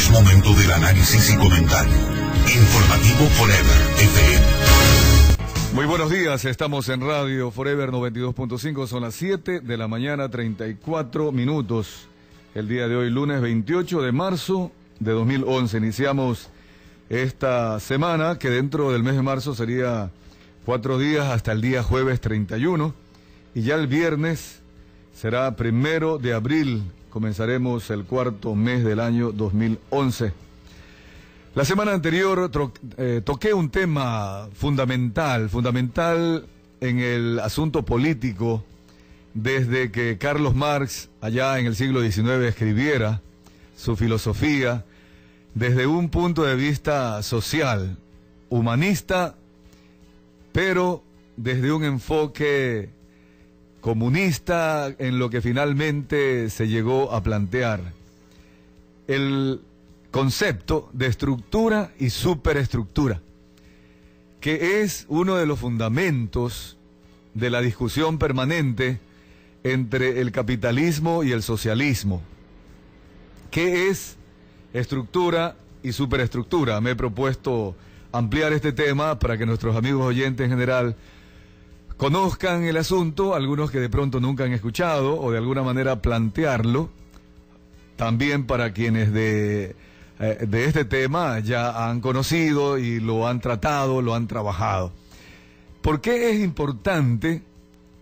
Es momento del análisis y comentario. Informativo Forever FM. Muy buenos días, estamos en Radio Forever 92.5, son las 7 de la mañana, 34 minutos. El día de hoy, lunes 28 de marzo de 2011. Iniciamos esta semana, que dentro del mes de marzo sería 4 días hasta el día jueves 31. Y ya el viernes será 1 de abril, comenzaremos el cuarto mes del año 2011. La semana anterior toqué un tema fundamental en el asunto político, desde que Carlos Marx, allá en el siglo XIX, escribiera su filosofía, desde un punto de vista social, humanista, pero desde un enfoque comunista en lo que finalmente se llegó a plantear. El concepto de estructura y superestructura, que es uno de los fundamentos de la discusión permanente entre el capitalismo y el socialismo. ¿Qué es estructura y superestructura? Me he propuesto ampliar este tema para que nuestros amigos oyentes en general conozcan el asunto, algunos que de pronto nunca han escuchado, o de alguna manera plantearlo, también para quienes de este tema ya han conocido y lo han tratado, lo han trabajado. ¿Por qué es importante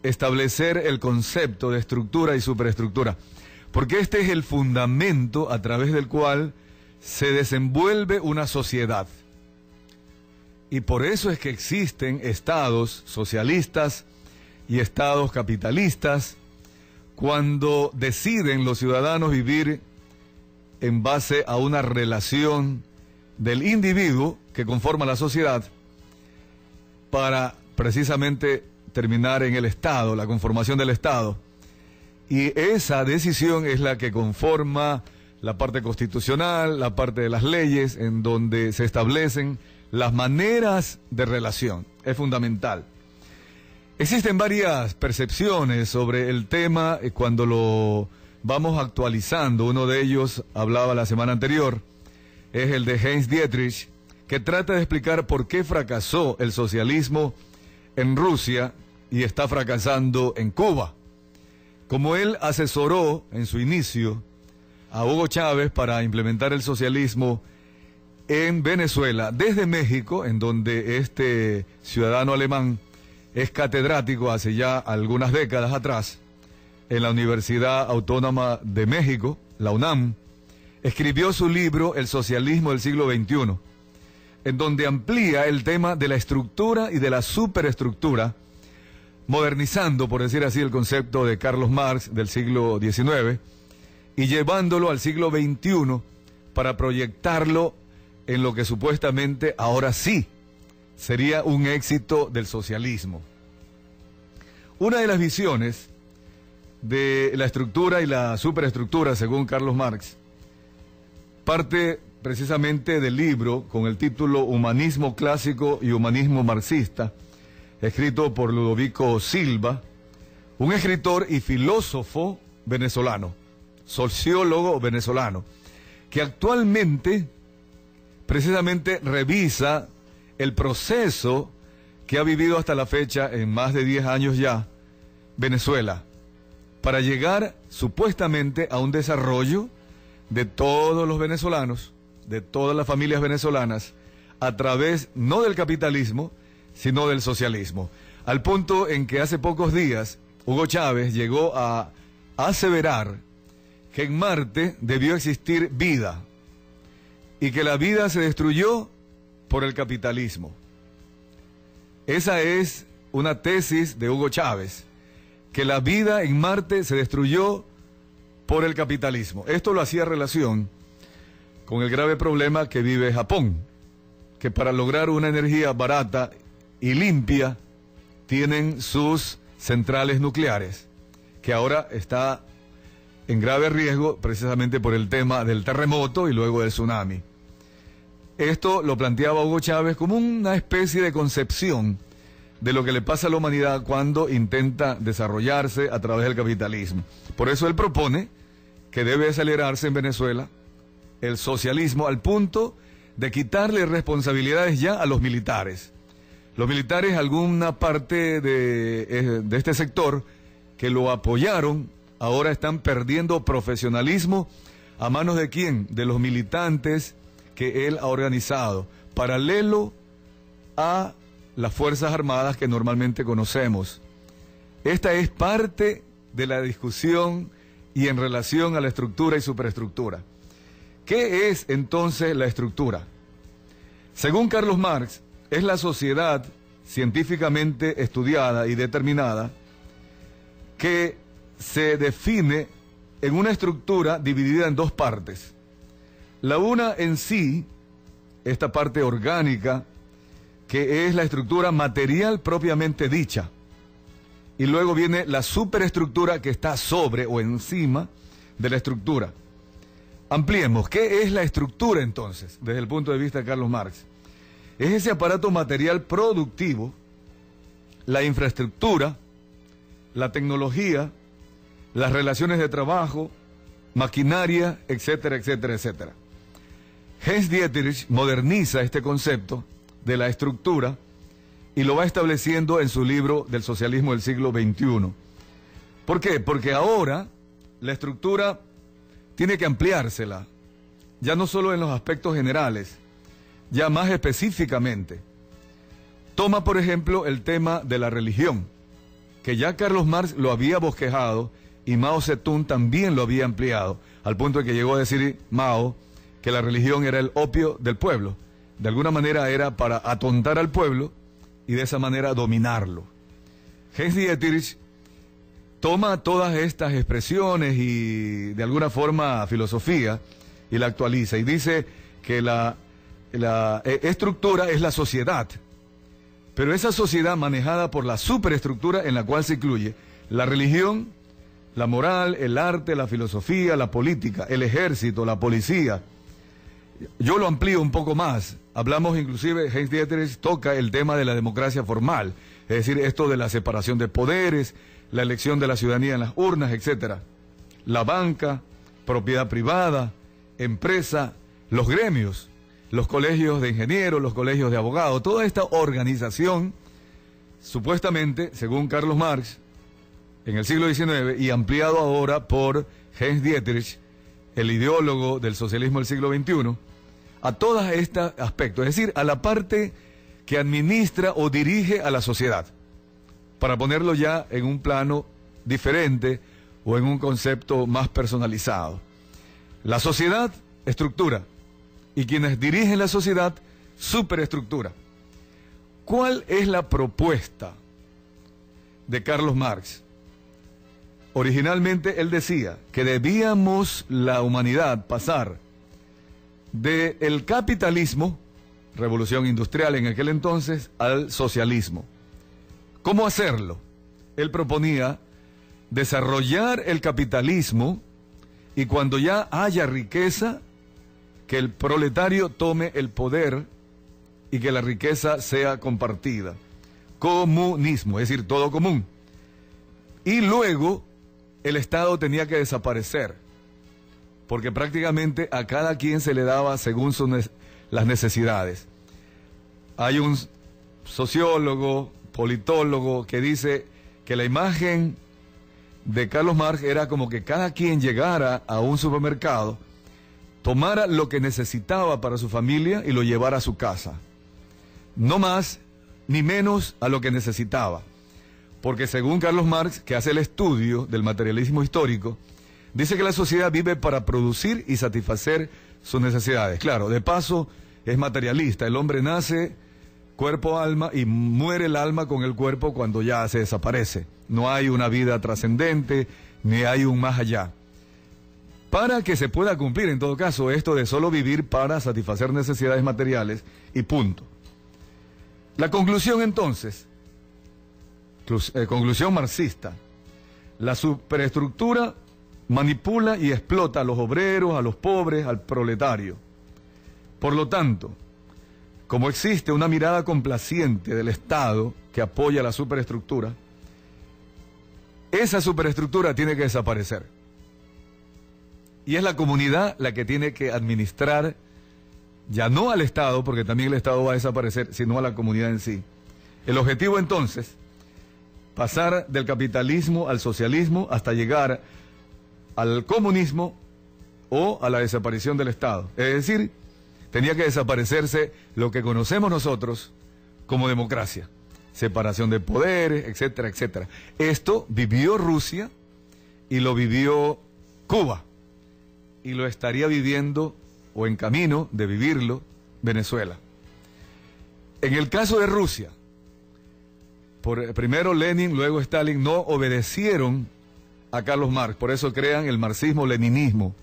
establecer el concepto de estructura y superestructura? Porque este es el fundamento a través del cual se desenvuelve una sociedad. Y por eso es que existen estados socialistas y estados capitalistas, cuando deciden los ciudadanos vivir en base a una relación del individuo que conforma la sociedad, para precisamente terminar en el Estado, la conformación del Estado. Y esa decisión es la que conforma la parte constitucional, la parte de las leyes, en donde se establecen las maneras de relación. Es fundamental. Existen varias percepciones sobre el tema cuando lo vamos actualizando. Uno de ellos, hablaba la semana anterior, es el de Heinz Dietrich, que trata de explicar por qué fracasó el socialismo en Rusia y está fracasando en Cuba. Como él asesoró en su inicio a Hugo Chávez para implementar el socialismo en Venezuela, desde México, en donde este ciudadano alemán es catedrático hace ya algunas décadas atrás, en la Universidad Autónoma de México, la UNAM, escribió su libro El socialismo del siglo XXI, en donde amplía el tema de la estructura y de la superestructura, modernizando, por decir así, el concepto de Carlos Marx del siglo XIX y llevándolo al siglo XXI para proyectarlo en lo que supuestamente ahora sí sería un éxito del socialismo. Una de las visiones de la estructura y la superestructura, según Carlos Marx, parte precisamente del libro con el título Humanismo Clásico y Humanismo Marxista, escrito por Ludovico Silva, un escritor y filósofo venezolano, sociólogo venezolano, que actualmente precisamente revisa el proceso que ha vivido hasta la fecha, en más de 10 años ya, Venezuela, para llegar supuestamente a un desarrollo de todos los venezolanos, de todas las familias venezolanas, a través no del capitalismo, sino del socialismo. Al punto en que hace pocos días Hugo Chávez llegó a aseverar que en Marte debió existir vida y que la vida se destruyó por el capitalismo. Esa es una tesis de Hugo Chávez, que la vida en Marte se destruyó por el capitalismo. Esto lo hacía relación con el grave problema que vive Japón, que para lograr una energía barata y limpia tienen sus centrales nucleares, que ahora está en grave riesgo precisamente por el tema del terremoto y luego del tsunami. Esto lo planteaba Hugo Chávez como una especie de concepción de lo que le pasa a la humanidad cuando intenta desarrollarse a través del capitalismo. Por eso él propone que debe acelerarse en Venezuela el socialismo al punto de quitarle responsabilidades ya a los militares. Los militares, alguna parte de este sector que lo apoyaron, ahora están perdiendo profesionalismo. ¿A manos de quién? De los militantes que él ha organizado, paralelo a las Fuerzas Armadas que normalmente conocemos. Esta es parte de la discusión y en relación a la estructura y superestructura. ¿Qué es entonces la estructura? Según Carlos Marx, es la sociedad científicamente estudiada y determinada que se define en una estructura dividida en dos partes. La una en sí, esta parte orgánica, que es la estructura material propiamente dicha. Y luego viene la superestructura que está sobre o encima de la estructura. Ampliemos, ¿qué es la estructura entonces, desde el punto de vista de Carlos Marx? Es ese aparato material productivo, la infraestructura, la tecnología, las relaciones de trabajo, maquinaria, etcétera, etcétera, etcétera. Heinz Dietrich moderniza este concepto de la estructura y lo va estableciendo en su libro del socialismo del siglo XXI. ¿Por qué? Porque ahora la estructura tiene que ampliársela, ya no solo en los aspectos generales, ya más específicamente. Toma, por ejemplo, el tema de la religión, que ya Carlos Marx lo había bosquejado y Mao Zedong también lo había ampliado, al punto de que llegó a decir Mao que la religión era el opio del pueblo. De alguna manera era para atontar al pueblo y de esa manera dominarlo. Heinz Dietrich toma todas estas expresiones y de alguna forma filosofía y la actualiza y dice que la estructura es la sociedad, pero esa sociedad manejada por la superestructura en la cual se incluye la religión, la moral, el arte, la filosofía, la política, el ejército, la policía. Yo lo amplío un poco más. Hablamos inclusive, Heinz Dietrich toca el tema de la democracia formal, es decir, esto de la separación de poderes, la elección de la ciudadanía en las urnas, etcétera. La banca, propiedad privada, empresa, los gremios, los colegios de ingenieros, los colegios de abogados, toda esta organización, supuestamente, según Carlos Marx, en el siglo XIX y ampliado ahora por Heinz Dietrich, el ideólogo del socialismo del siglo XXI, a todos estos aspectos, es decir, a la parte que administra o dirige a la sociedad, para ponerlo ya en un plano diferente o en un concepto más personalizado. La sociedad, estructura, y quienes dirigen la sociedad, superestructura. ¿Cuál es la propuesta de Carlos Marx? Originalmente él decía que debíamos la humanidad pasar del capitalismo, revolución industrial en aquel entonces, al socialismo. ¿Cómo hacerlo? Él proponía desarrollar el capitalismo y cuando ya haya riqueza, que el proletario tome el poder y que la riqueza sea compartida. Comunismo, es decir, todo común. Y luego el Estado tenía que desaparecer, porque prácticamente a cada quien se le daba según las necesidades. Hay un sociólogo, politólogo, que dice que la imagen de Carlos Marx era como que cada quien llegara a un supermercado, tomara lo que necesitaba para su familia y lo llevara a su casa. No más ni menos a lo que necesitaba. Porque según Carlos Marx, que hace el estudio del materialismo histórico, dice que la sociedad vive para producir y satisfacer sus necesidades. Claro, de paso es materialista. El hombre nace cuerpo, alma y muere el alma con el cuerpo cuando ya se desaparece. No hay una vida trascendente, ni hay un más allá. Para que se pueda cumplir, en todo caso, esto de solo vivir para satisfacer necesidades materiales y punto. La conclusión entonces, conclusión marxista, la superestructura manipula y explota a los obreros, a los pobres, al proletario. Por lo tanto, como existe una mirada complaciente del Estado que apoya la superestructura, esa superestructura tiene que desaparecer. Y es la comunidad la que tiene que administrar, ya no al Estado, porque también el Estado va a desaparecer, sino a la comunidad en sí. El objetivo entonces, pasar del capitalismo al socialismo hasta llegar al comunismo o a la desaparición del Estado. Es decir, tenía que desaparecerse lo que conocemos nosotros como democracia, separación de poderes, etcétera, etcétera. Esto vivió Rusia y lo vivió Cuba y lo estaría viviendo o en camino de vivirlo Venezuela. En el caso de Rusia, primero Lenin, luego Stalin no obedecieron a Carlos Marx, por eso crean el marxismo-leninismo.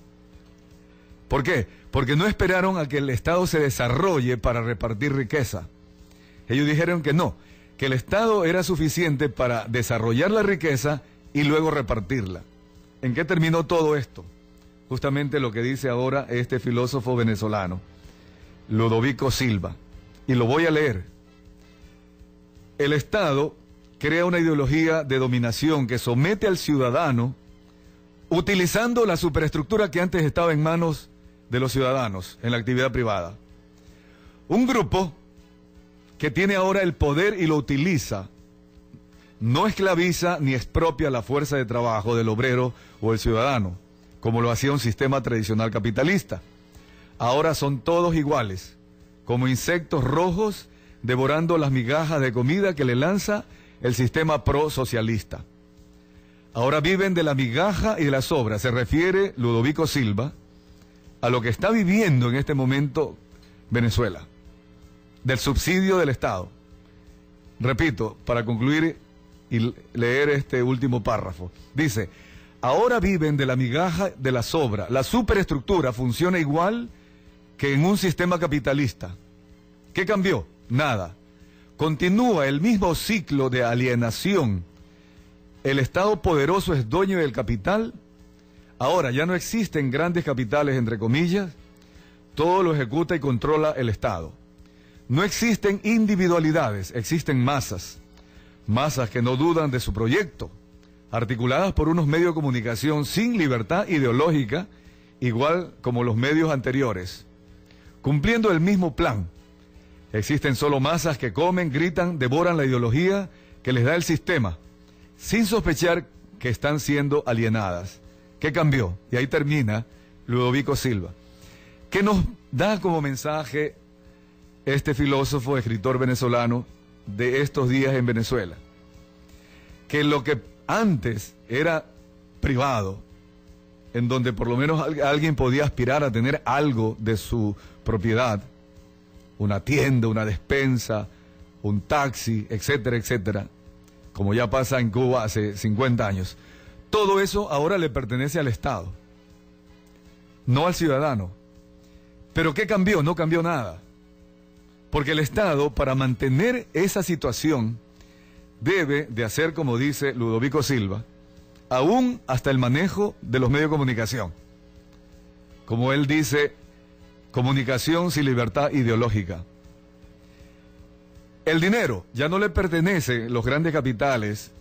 ¿Por qué? Porque no esperaron a que el Estado se desarrolle para repartir riqueza. Ellos dijeron que no, que el Estado era suficiente para desarrollar la riqueza y luego repartirla. ¿En qué terminó todo esto? Justamente lo que dice ahora este filósofo venezolano, Ludovico Silva, y lo voy a leer. El Estado crea una ideología de dominación que somete al ciudadano utilizando la superestructura que antes estaba en manos de los ciudadanos en la actividad privada. Un grupo que tiene ahora el poder y lo utiliza, no esclaviza ni expropia la fuerza de trabajo del obrero o el ciudadano, como lo hacía un sistema tradicional capitalista. Ahora son todos iguales, como insectos rojos devorando las migajas de comida que le lanza el sistema pro-socialista. Ahora viven de la migaja y de las sobras. Se refiere Ludovico Silva a lo que está viviendo en este momento Venezuela, del subsidio del Estado. Repito, para concluir y leer este último párrafo. Dice, ahora viven de la migaja de la sobra. La superestructura funciona igual que en un sistema capitalista. ¿Qué cambió? Nada. Continúa el mismo ciclo de alienación. El Estado poderoso es dueño del capital. Ahora ya no existen grandes capitales, entre comillas. Todo lo ejecuta y controla el Estado. No existen individualidades, existen masas. Masas que no dudan de su proyecto, articuladas por unos medios de comunicación sin libertad ideológica, igual como los medios anteriores, cumpliendo el mismo plan. Existen solo masas que comen, gritan, devoran la ideología que les da el sistema, sin sospechar que están siendo alienadas. ¿Qué cambió? Y ahí termina Ludovico Silva. ¿Qué nos da como mensaje este filósofo, escritor venezolano de estos días en Venezuela? Que lo que antes era privado, en donde por lo menos alguien podía aspirar a tener algo de su propiedad, una tienda, una despensa, un taxi, etcétera, etcétera, como ya pasa en Cuba hace 50 años. Todo eso ahora le pertenece al Estado, no al ciudadano. ¿Pero qué cambió? No cambió nada. Porque el Estado, para mantener esa situación, debe de hacer, como dice Ludovico Silva, aún hasta el manejo de los medios de comunicación. Como él dice, comunicación sin libertad ideológica. El dinero ya no le pertenece, los grandes capitales,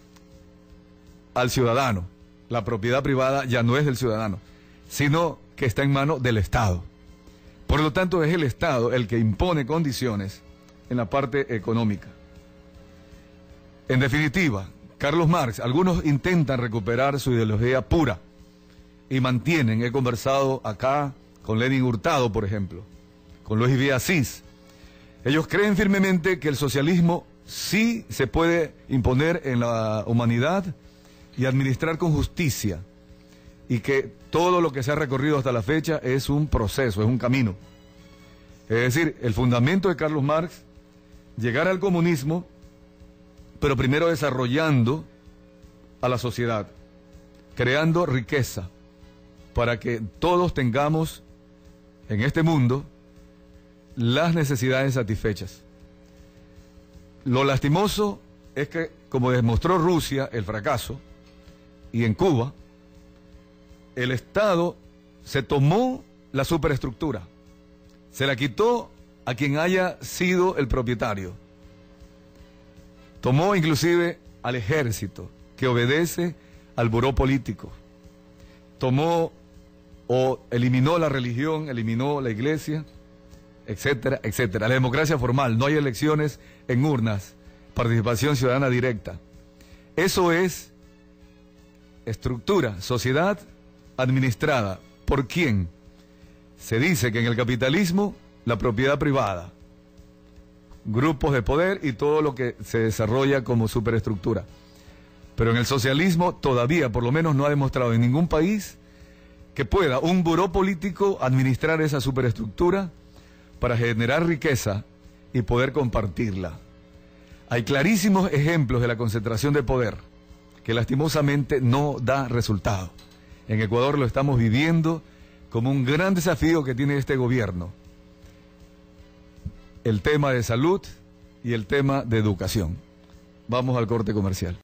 al ciudadano. La propiedad privada ya no es del ciudadano, sino que está en manos del Estado. Por lo tanto, es el Estado el que impone condiciones en la parte económica. En definitiva, Carlos Marx, algunos intentan recuperar su ideología pura y mantienen, he conversado acá con Lenin Hurtado, por ejemplo, con Luis V. Asís. Ellos creen firmemente que el socialismo sí se puede imponer en la humanidad y administrar con justicia, y que todo lo que se ha recorrido hasta la fecha es un proceso, es un camino. Es decir, el fundamento de Carlos Marx, llegar al comunismo, pero primero desarrollando a la sociedad, creando riqueza, para que todos tengamos en este mundo las necesidades satisfechas. Lo lastimoso es que, como demostró Rusia, el fracaso, y en Cuba, el Estado se tomó la superestructura, se la quitó a quien haya sido el propietario. Tomó inclusive al ejército, que obedece al buró político. Tomó o eliminó la religión, eliminó la iglesia, etcétera, etcétera. La democracia formal, no hay elecciones en urnas, participación ciudadana directa. Eso es estructura, sociedad administrada. ¿Por quién? Se dice que en el capitalismo, la propiedad privada, grupos de poder y todo lo que se desarrolla como superestructura. Pero en el socialismo todavía, por lo menos, no ha demostrado en ningún país que pueda un buró político administrar esa superestructura para generar riqueza y poder compartirla. Hay clarísimos ejemplos de la concentración de poder que lastimosamente no da resultado. En Ecuador lo estamos viviendo como un gran desafío que tiene este gobierno. El tema de salud y el tema de educación. Vamos al corte comercial.